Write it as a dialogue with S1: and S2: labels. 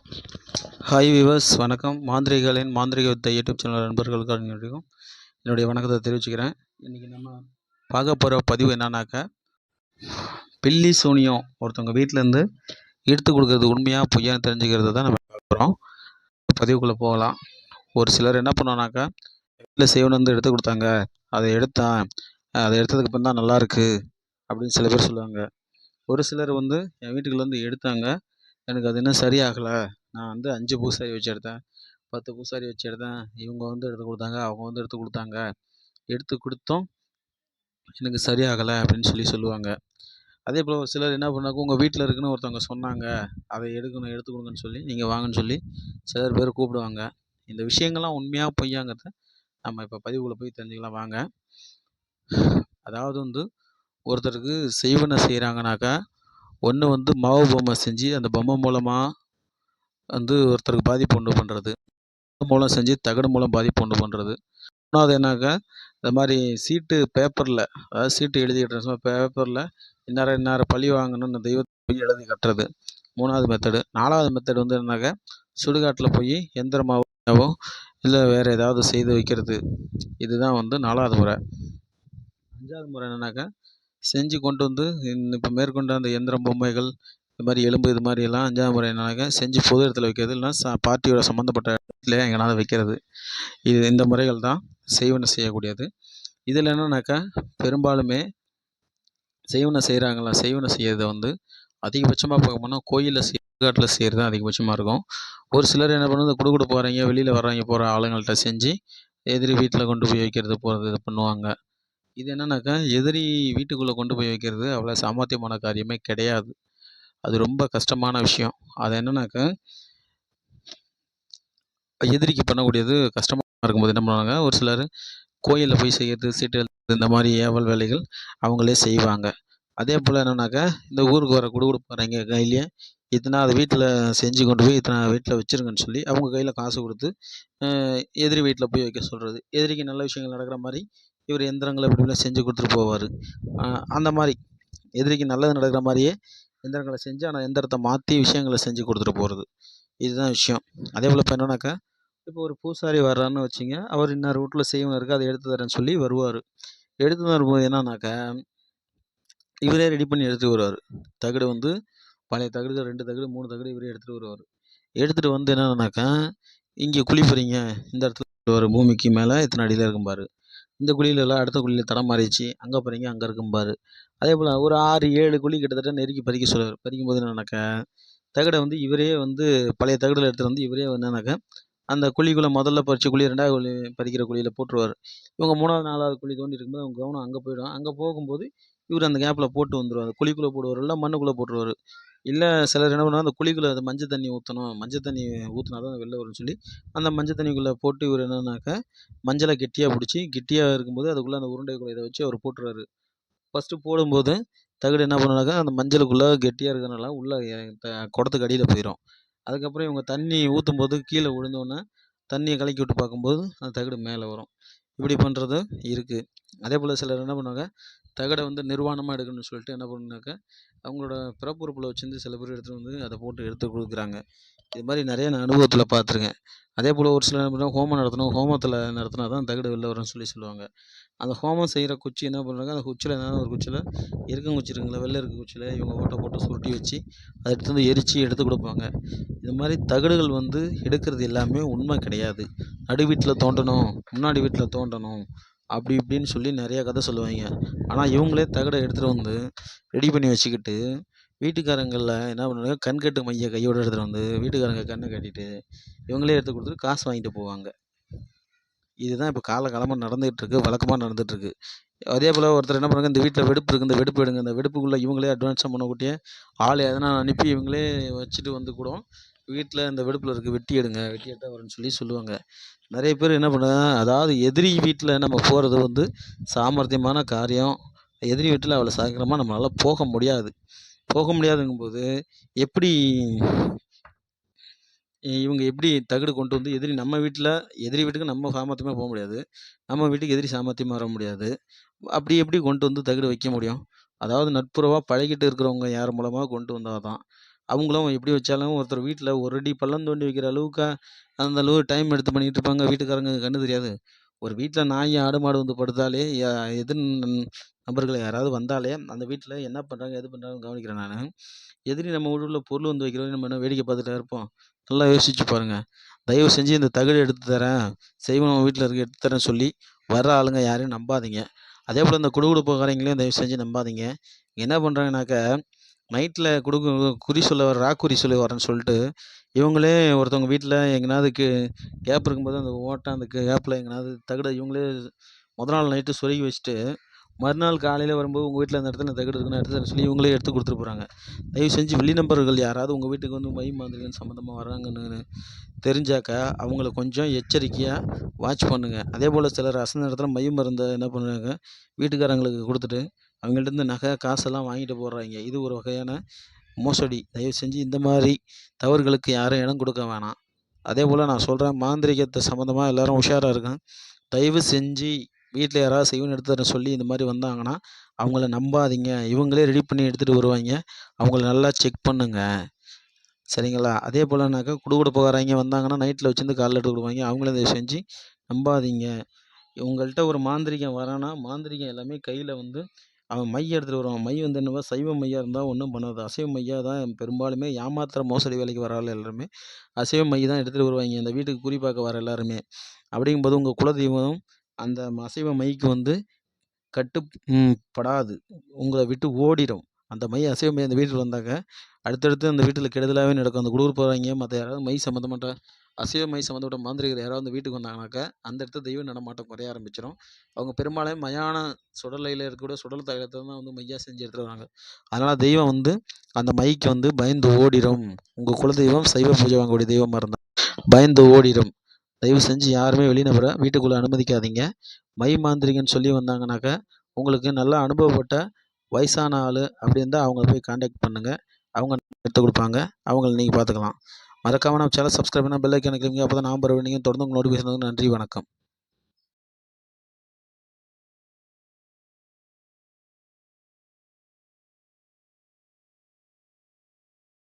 S1: Hi viewers, வணக்கம். மாந்திரிகளின் மாந்திரிக வித்தை யூடியூப் சேனல் நண்பர்களுக்கு என்னுடைய வணக்கத்தை தெரிவிச்சுக்கிறேன். இன்றைக்கி நம்ம பார்க்க போகிற பதிவு என்னன்னாக்கா, பில்லி சூனியம் ஒருத்தவங்க வீட்டிலேருந்து எடுத்து கொடுக்குறது உண்மையாக பொய்யான்னு தெரிஞ்சுக்கிறது தான் நம்ம பார்க்குறோம். பதிவுக்குள்ளே போகலாம். ஒரு சிலர் என்ன பண்ணுவானாக்கா, வீட்டில் செய்வன் வந்து எடுத்து கொடுத்தாங்க, அதை எடுத்ததுக்கு அப்புறம் தான் நல்லாயிருக்கு அப்படின்னு சில பேர் சொல்லுவாங்க. ஒரு சிலர் வந்து என் வீட்டுக்குள்ள வந்து எடுத்தாங்க, எனக்கு அது இன்னும் சரியாகலை, நான் வந்து 5 பூசாரி வச்சு எடுத்தேன், 10 பூசாரி வச்சு எடுத்தேன், இவங்க வந்து எடுத்து கொடுத்தாங்க, அவங்க வந்து எடுத்து கொடுத்தாங்க, எடுத்து கொடுத்தும் எனக்கு சரியாகலை அப்படின்னு சொல்லுவாங்க. அதே போல் ஒரு சிலர் என்ன பண்ணாங்க, உங்கள் வீட்டில் இருக்குன்னு ஒருத்தவங்க சொன்னாங்க, அதை எடுத்து கொடுங்கன்னு சொல்லி நீங்கள் வாங்கன்னு சொல்லி சிலர் பேர் கூப்பிடுவாங்க. இந்த விஷயங்கள்லாம் உண்மையாக பொய்யாங்கிறத நம்ம இப்போ பதிவுக்குள்ளே போய் தெரிஞ்சுக்கலாம் வாங்க. அதாவது வந்து ஒருத்தருக்கு செய்வனை செய்கிறாங்கனாக்கா, ஒன்று வந்து மாவு பொம்மை செஞ்சு அந்த பொம்மை மூலமாக வந்து ஒருத்தருக்கு பாதிப்பு உண்டு பண்ணுறது, மூலம் செஞ்சு தகடு மூலம் பாதிப்பு உண்டு பண்ணுறது. மூணாவது என்னாக்கா, இந்த மாதிரி சீட்டு பேப்பரில், அதாவது சீட்டு எழுதிக்கிட்டு பேப்பரில் இன்னார பழி வாங்கணும்னு தெய்வத்தை போய் எழுதி கட்டுறது 3வது மெத்தடு. 4வது மெத்தடு வந்து என்னன்னாக்கா, சுடுகாட்டில் போய் எந்திரமாவோ இல்லை வேறு ஏதாவது செய்து வைக்கிறது. இதுதான் வந்து 4வது முறை. 5வது முறை என்னன்னாக்கா, செஞ்சு கொண்டு வந்து இப்போ மேற்கொண்ட அந்த எந்திரம் பொம்மைகள் இது மாதிரி எலும்பு இது மாதிரியெல்லாம் 5வது முறை என்னன்னாக்கா, செஞ்சு பொது இடத்துல வைக்கிறது, இல்லைன்னா பார்ட்டியோட சம்மந்தப்பட்ட இடத்துல எங்கேனாவது வைக்கிறது. இந்த முறைகள் தான் செய்வனை செய்யக்கூடியது. இதில் என்னன்னாக்கா, பெரும்பாலுமே செய்வனை செய்கிறத வந்து அதிகபட்சமாக பார்க்க போனால் கோயிலில் சுடுகாட்டில் செய்கிறது தான் அதிகபட்சமாக இருக்கும். ஒரு சிலர் என்ன பண்ணுறது, குடுகுடு போகிறவங்க, வெளியில் வர்றவங்க போகிற ஆளுங்கள்ட்ட செஞ்சு எதிரி வீட்டில் கொண்டு போய் வைக்கிறது போகிறது இது பண்ணுவாங்க. இது என்னன்னாக்கா, எதிரி வீட்டுக்குள்ளே கொண்டு போய் வைக்கிறது அவ்வளோ சாமர்த்தியமான காரியமே கிடையாது. அது ரொம்ப கஷ்டமான விஷயம். அது என்னன்னாக்கா, எதிரிக்கு பண்ணக்கூடியது கஷ்டமாக இருக்கும்போது என்ன பண்ணுவாங்க, ஒரு சிலர் கோயிலில் போய் செய்கிறது, சீட்டு எழுதுறது, இந்த மாதிரி ஏவல் வேலைகள் அவங்களே செய்வாங்க. அதே போல் என்னன்னாக்கா, இந்த ஊருக்கு வர குடுகுடு போகிறவங்க கையிலேயே இத்தனாவது வீட்டில் செஞ்சு கொண்டு போய் இத்தனாவது வீட்டில் வச்சுருங்கன்னு சொல்லி அவங்க கையில் காசு கொடுத்து எதிரி வீட்டில் போய் வைக்க சொல்கிறது. எதிரிக்கு நல்ல விஷயங்கள் நடக்கிற மாதிரி இவர் எந்திரங்களை இப்படிலாம் செஞ்சு கொடுத்துட்டு போவார். அந்த மாதிரி எதிரிக்கு நல்லது நடக்கிற மாதிரியே எந்திரங்களை செஞ்சு, ஆனால் எந்திரத்தை மாற்றி விஷயங்களை செஞ்சு கொடுத்துட்டு போகிறது. இதுதான் விஷயம். அதே போல் இப்போ என்னன்னாக்கா, இப்போ ஒரு பூசாரி வர்றாருன்னு வச்சுங்க, அவர் இன்னார் வீட்டில் செய்வன இருக்குது, அதை எடுத்து தரேன்னு சொல்லி வருவார். எடுத்து வரும்போது என்னன்னாக்கா, இவரே ரெடி பண்ணி எடுத்துட்டு வருவார். தகடு வந்து பழைய தகடுகள் 2 தகடு 3 தகடு இவரே எடுத்துகிட்டு வருவார். எடுத்துகிட்டு வந்து என்னன்னாக்கா, இங்கே குழி போகிறீங்க, இந்த இடத்துல ஒரு பூமிக்கு மேலே இத்தனை அடியில் இருக்கும்பார். இந்த குழியிலலாம் அடுத்த குழியில் தடம் மாறிடுச்சு, அங்கே போகிறீங்க அங்கே இருக்கும்பார். அதே போல் ஒரு 6, 7 குழி கிட்டத்தட்ட நெருக்கி பறிக்க சொல்லுவார். பறிக்கும்போது என்னன்னாக்கா, தகடை வந்து இவரே வந்து பழைய தகடில் எடுத்துகிட்டு வந்து இவரே என்னன்னாக்கா, அந்த குழிக்குள்ளே முதல்ல பறித்த குழி 2வது குழி பறிக்கிற குழியில் போட்டுருவார். இவங்க 3வது 4வது குழி தோண்டி இருக்கும்போது அவங்க கவனம் அங்கே போயிடும். அங்கே போகும்போது இவர் அந்த கேப்பில் போட்டு வந்துடுவார். குழிக்குள்ளே போடுவார், இல்லை மண்ணுக்குள்ளே போட்டுருவார். இல்லை சிலர் என்ன பண்ணுவாங்க, அந்த குழிக்குள்ளே அது மஞ்சள் தண்ணி ஊற்றணும், மஞ்சள் தண்ணி ஊற்றினா தான் வெளில வரும்னு சொல்லி அந்த மஞ்சள் தண்ணிக்குள்ளே போட்டு இவர் என்னன்னாக்கா, மஞ்சளை கெட்டியாக பிடிச்சி, கெட்டியாக இருக்கும்போது அதுக்குள்ளே அந்த உருண்டைக்குள்ளே இதை வச்சு அவர் போட்டுருவார். ஃபஸ்ட்டு போடும்போது தகடு என்ன பண்ணுனாக்கா, அந்த மஞ்சளுக்குள்ளே கெட்டியாக இருக்கிறதுனால உள்ளே குடத்துக்கு அடியில் போயிடும். அதுக்கப்புறம் இவங்க தண்ணி ஊற்றும்போது கீழே விழுந்தோன்னே தண்ணியை கலக்கி விட்டு பார்க்கும்போது அந்த தகடு மேலே வரும். இப்படி பண்ணுறது இருக்குது. அதே போல் சிலர் என்ன பண்ணுவாங்க, தகடை வந்து நிர்வாணமாக எடுக்கணும்னு சொல்லிட்டு என்ன பண்ணுனாக்கா, அவங்களோட பிறப்புறுப்பில் வச்சுருந்து சில பேர் எடுத்துகிட்டு வந்து அதை போட்டு எடுத்து கொடுக்குறாங்க. இது மாதிரி நிறைய நான் அனுபவத்தில் பார்த்துருக்கேன். அதே போல் ஒரு சிலர் என்ன பண்ணுவாங்க, ஹோமம் நடத்தணும், ஹோமத்தில் நடத்தினா தான் தகடு வெளில வரும்னு சொல்லுவாங்க. அந்த ஹோமம் செய்கிற குச்சி என்ன பண்ணுறாங்க, அந்த குச்சியில் ஏதாவது ஒரு குச்சியில் இருக்கங்குச்சி இருக்குங்களா, வெள்ளை இருக்க குச்சியில் இவங்க ஓட்டை போட்டு சுருட்டி வச்சு அதை எடுத்து வந்து எரித்து எடுத்து கொடுப்பாங்க. இது மாதிரி தகடுகள் வந்து எடுக்கிறது எல்லாமே உண்மை கிடையாது. நடு வீட்டில் தோண்டணும், முன்னாடி வீட்டில் தோண்டணும், அப்படி இப்படின்னு சொல்லி நிறையா கதை சொல்லுவாங்க. ஆனால் இவங்களே தகடை எடுத்துகிட்டு வந்து ரெடி பண்ணி வச்சுக்கிட்டு வீட்டுக்காரங்களில் என்ன பண்ணுவாங்க, கண்கட்டு மைய கையோடு எடுத்துகிட்டு வந்து வீட்டுக்காரங்க கண்ணை கட்டிட்டு இவங்களே எடுத்து கொடுத்துட்டு காசு வாங்கிட்டு போவாங்க. இதுதான் இப்போ காலகாலமாக நடந்துகிட்ருக்கு, வழக்கமாக நடந்துகிட்ருக்கு. அதே போல் ஒருத்தர் என்ன பண்ணுறாங்க, இந்த வீட்டில் வெடிப்பு இருக்குது, இந்த வெடிப்பு எடுங்க, இந்த வெடிப்புக்குள்ளே இவங்களே அட்வான்ஸாக முன்னக்கூட்டியே ஆள் எதனா அனுப்பி இவங்களே வச்சுட்டு வந்து கூட வீட்டில் இந்த வெடிப்பில் இருக்குது, வெட்டி எடுங்க, வெட்டி எடுத்தால் வரும்னு சொல்லுவாங்க. நிறைய பேர் என்ன பண்ணுறாங்க, அதாவது எதிரி வீட்டில் நம்ம போகிறது வந்து சாமர்த்தியமான காரியம். எதிரி வீட்டில் அவ்வளோ சீக்கிரமாக நம்மளால் போக முடியாது. போக முடியாதுங்கும்போது எப்படி இவங்க எப்படி தகடு கொண்டு வந்து எதிரி வீட்டுக்கு நம்ம சாமர்த்தியமாக போக முடியாது, நம்ம வீட்டுக்கு எதிரி சாமர்த்தியமாக வர முடியாது. அப்படி எப்படி கொண்டு வந்து தகடு வைக்க முடியும்? அதாவது நட்புறவாக பழகிட்டு இருக்கிறவங்க யார் மூலமாக கொண்டு வந்தால் தான். அவங்களும் எப்படி வச்சாலும் ஒருத்தர் வீட்டில் ஒரு அடி பள்ளம் தோண்டி வைக்கிற அளவுக்கு அந்த அளவு டைம் எடுத்து பண்ணிகிட்டு இருப்பாங்க. வீட்டுக்காரங்க கண்ணு தெரியாது. ஒரு வீட்டில் நாய், ஆடு, மாடு வந்து படுத்தாலே எதிர் நபர்கள் யாராவது வந்தாலே அந்த வீட்டில் என்ன பண்ணுறாங்க, எது பண்ணுறாங்கன்னு கவனிக்கிறேன் நான். எதிரி நம்ம வீட்டுக்குள்ள பொருள் வந்து வைக்கிறோம், நம்ம என்ன வேடிக்கை பார்த்துட்டா இருப்போம்? நல்லா யோசிச்சு பாருங்க. தயவு செஞ்சு இந்த தகடு எடுத்து தரேன், செய்வன உன் வீட்டில் இருக்கு எடுத்து தரேன்னு சொல்லி வர்ற ஆளுங்க யாரையும் நம்பாதீங்க. அதேபோல் இந்த குடுகுடுப்புக்காரங்களையும் தயவு செஞ்சு நம்பாதீங்க. என்ன பண்ணுறாங்கனாக்கா, நைட்டில் குறி சொல்ல வர ராக்குறி சொல்லி வரேன்னு சொல்லிட்டு, இவங்களே ஒருத்தவங்க வீட்டில் எங்கேனாவது கேப் இருக்கும்போது அந்த ஓட்டை அந்த கேப்பில் எங்கேனாவது தகட இவங்களே முதல் நாள் நைட்டு சொருகி வச்சுட்டு, மறுநாள் காலையில் வரும்போது உங்கள் வீட்டில் அந்த இடத்துல தகடு இருக்குன்னு எடுத்து தர சொல்லி இவங்களே எடுத்து கொடுத்துட்டு போகிறாங்க. தயவு செஞ்சு வெளி நபர்கள் யாராவது உங்கள் வீட்டுக்கு வந்து மை மாந்திரிகம் சம்மந்தமாக வராங்கன்னு தெரிஞ்சாக்கா, அவங்கள கொஞ்சம் எச்சரிக்கையாக வாட்ச் பண்ணுங்க. அதேபோல் சிலர் அசந்த இடத்துல மை மருந்தை என்ன பண்ணுறாங்க, வீட்டுக்காரங்களுக்கு கொடுத்துட்டு அவங்கள்ட்டேருந்து நகை, காசெல்லாம் வாங்கிட்டு போடுறாய்ங்க. இது ஒரு வகையான மோசடி. தயவு செஞ்சு இந்த மாதிரி தவறுகளுக்கு யாரும் இடம் கொடுக்க வேணாம். அதேபோல் நான் சொல்கிறேன், மாந்திரீகத்தை சம்மந்தமா எல்லோரும் உஷாரா இருங்க. தயவு செஞ்சு வீட்டில் யாராவது செய்வன எடுத்து தரேன்னு சொல்லி இந்த மாதிரி வந்தாங்கன்னா, அவங்கள நம்பாதீங்க. இவங்களே ரெடி பண்ணி எடுத்துகிட்டு வருவாய்ங்க. அவங்கள நல்லா செக் பண்ணுங்க. சரிங்களா? அதேபோலனாக்கா குடுகுடுப்புக்காரய்ங்க வந்தாங்கன்னா, நைட்டில் வச்சிருந்து காலைல எடுத்து குடுப்பாய்ங்க. அவங்களையும் தயவு செஞ்சு நம்பாதீங்க. உங்கள்ட்ட ஒரு மாந்திரீகம் வரான்னா, மாந்திரீகம் எல்லாமே கையில் வந்து அவன் மை எடுத்துகிட்டு வருவான். மை வந்து என்னவோ சைவ மையா இருந்தா ஒண்ணும் பண்ணாது. அசைவ மையா தான் பெரும்பாலுமே ஏமாத்துற மோசடி வேலைக்கு வர ஆள் எல்லாருமே அசைவ மை தான் எடுத்துகிட்டு வருவாய்ங்க. இந்த வீட்டுக்கு குறி பார்க்க வர எல்லாருமே. அப்படிங்கும்போது உங்க குலதெய்வம் அந்த அசைவ மைக்கு வந்து கட்டு படாது. உங்கள விட்டு ஓடிரும். அந்த மை அசைவ மை அந்த வீட்டுக்கு வந்தாக்க, அடுத்தடுத்து அந்த வீட்டில கெடுதலாவே நடக்கும். அந்த குடியிருப்பு போறவைங்க மத்த யாராவது மை சம்மந்தப்பட்ட அசைவ மை சம்மந்தப்பட்ட மாந்திரிகர் யாராவது அந்த வீட்டுக்கு வந்தாங்கனாக்கா, அந்த இடத்துல தெய்வ நடமாட்டம் குறைய ஆரம்பிச்சுரும். அவங்க பெரும்பாலும் மயான சுடலையில இருக்கக்கூடிய சுடல் தைலத்த தான் வந்து மையா செஞ்சு எடுத்துட்டு வராங்க. அதனால தெய்வம் வந்து அந்த மைக்கு வந்து பயந்து ஓடிரும். உங்க குலதெய்வம் சைவ பூஜை வாங்கக்கூடிய தெய்வமா இருந்தா பயந்து ஓடிரும். தயவு செஞ்சு யாருமே வெளிநபர வீட்டுக்குள்ள அனுமதிக்காதீங்க. மை மாந்திரிகன்னு சொல்லி வந்தாங்கனாக்கா, உங்களுக்கு நல்லா அனுபவப்பட்ட வயசான ஆளு அப்படி இருந்தா அவங்கள போய் கான்டாக்ட் பண்ணுங்க. அவங்க எடுத்து குடுப்பாங்க. அவங்கள நீங்க பார்த்துக்கலாம். மறக்காம நம்ம சேனல் சப்ஸ்கிரைப் பண்ணா பெல் ஐகான கிளிக்குங்க. அப்பதான் நான் போடுற வீடியோ தொடர்ந்து உங்களுக்கு நோட்டிஃபிகேஷன் வரும். நன்றி, வணக்கம்.